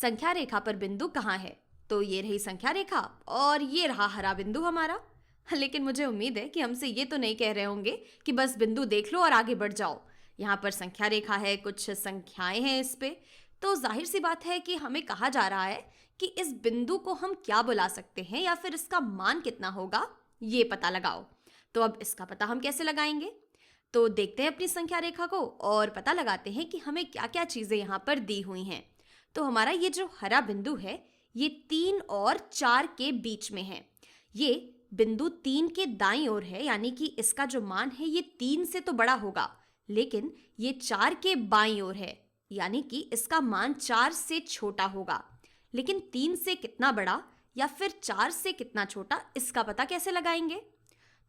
संख्या रेखा पर बिंदु कहाँ है? तो ये रही संख्या रेखा और ये रहा हरा बिंदु हमारा। लेकिन मुझे उम्मीद है कि हमसे ये तो नहीं कह रहे होंगे कि बस बिंदु देख लो और आगे बढ़ जाओ। यहाँ पर संख्या रेखा है, कुछ संख्याएं हैं इस पे, तो जाहिर सी बात है कि हमें कहा जा रहा है कि इस बिंदु को हम क्या बुला सकते हैं या फिर इसका मान कितना होगा, ये पता लगाओ। तो अब इसका पता हम कैसे लगाएंगे? तो देखते हैं अपनी संख्या रेखा को और पता लगाते हैं कि हमें क्या क्या चीज़ें यहाँ पर दी हुई हैं। तो हमारा ये जो हरा बिंदु है ये 3 और 4 के बीच में है। ये बिंदु 3 के दाईं ओर है, यानी कि इसका जो मान है ये 3 से तो बड़ा होगा, लेकिन ये 4 के बाईं ओर है, यानी कि इसका मान 4 से छोटा होगा। लेकिन 3 से कितना बड़ा या फिर 4 से कितना छोटा, इसका पता कैसे लगाएंगे?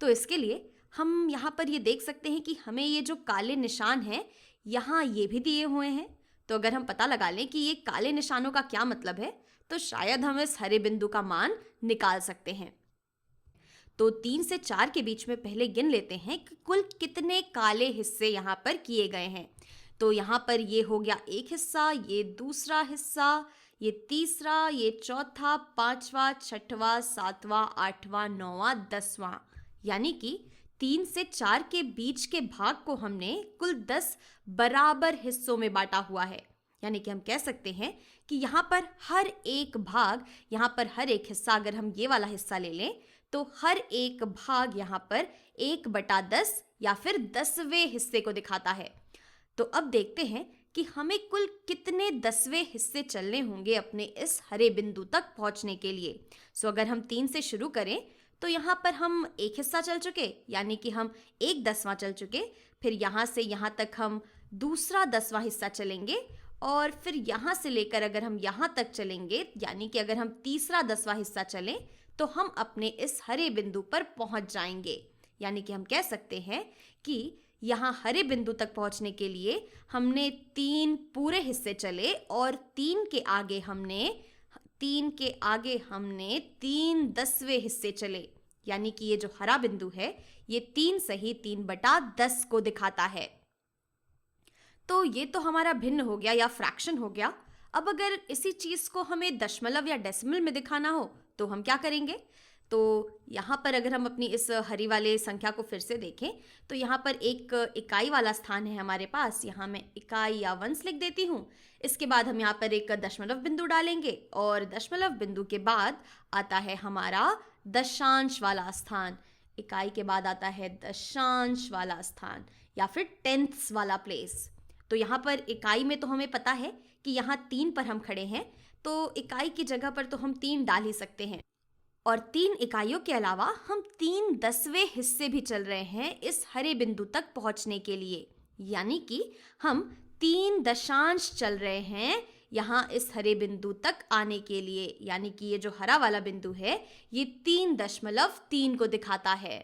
तो इसके लिए हम यहाँ पर ये देख सकते हैं कि हमें ये जो काले निशान हैं यहाँ ये भी दिए हुए हैं। तो अगर हम पता लगा लें कि ये काले निशानों का क्या मतलब है, तो शायद हम इस हरे बिंदु का मान निकाल सकते हैं। तो 3 से 4 के बीच में पहले गिन लेते हैं कि कुल कितने काले हिस्से यहाँ पर किए गए हैं। तो यहाँ पर ये हो गया एक हिस्सा, ये दूसरा हिस्सा, ये तीसरा, ये चौथा, पांचवा, छठवां, सातवां, आठवां, नौवां, 10वां, यानी कि 3 से 4 के बीच के भाग को हमने कुल 10 बराबर हिस्सों में बांटा हुआ है। यानी कि हम कह सकते हैं कि यहाँ पर हर एक भाग, यहाँ पर हर एक हिस्सा, अगर हम ये वाला हिस्सा ले लें तो हर एक भाग यहाँ पर 1/10 या फिर 10वें हिस्से को दिखाता है। तो अब देखते हैं कि हमें कुल कितने 10वें हिस्से चलने होंगे अपने इस हरे बिंदु तक पहुँचने के लिए। सो अगर हम 3 से शुरू करें तो यहाँ पर हम एक हिस्सा चल चुके, यानी कि हम 1/10वां चल चुके। फिर यहाँ से यहाँ तक हम दूसरा 10वां हिस्सा चलेंगे और फिर यहाँ से लेकर अगर हम यहाँ तक चलेंगे, यानी कि अगर हम तीसरा 10वां हिस्सा चलें तो हम अपने इस हरे बिंदु पर पहुँच जाएंगे। यानी कि हम कह सकते हैं कि यहाँ हरे बिंदु तक पहुँचने के लिए हमने 3 पूरे हिस्से चले और 3 के आगे हमने 3 10वें हिस्से चले। यानी कि ये जो हरा बिंदु है ये 3 सही 3/10 को दिखाता है। तो ये तो हमारा भिन्न हो गया या फ्रैक्शन हो गया। अब अगर इसी चीज़ को हमें दशमलव या डेसिमल में दिखाना हो तो हम क्या करेंगे? तो यहाँ पर अगर हम अपनी इस हरी वाले संख्या को फिर से देखें तो यहाँ पर एक इकाई वाला स्थान है हमारे पास। यहाँ मैं इकाई या वंश लिख देती हूँ। इसके बाद हम यहाँ पर एक दशमलव बिंदु डालेंगे और दशमलव बिंदु के बाद आता है हमारा दशांश वाला स्थान। इकाई के बाद आता है दशांश वाला स्थान या फिर टेंथ्स वाला प्लेस। तो यहाँ पर इकाई में तो हमें पता है कि यहाँ 3 पर हम खड़े हैं, तो इकाई की जगह पर तो हम 3 डाल ही सकते हैं। और 3 इकाइयों के अलावा हम 3 10वें हिस्से भी चल रहे हैं इस हरे बिंदु तक पहुँचने के लिए। यानी कि हम 3 दशांश चल रहे हैं यहाँ इस हरे बिंदु तक आने के लिए। यानी कि ये जो हरा वाला बिंदु है ये 3.3 को दिखाता है।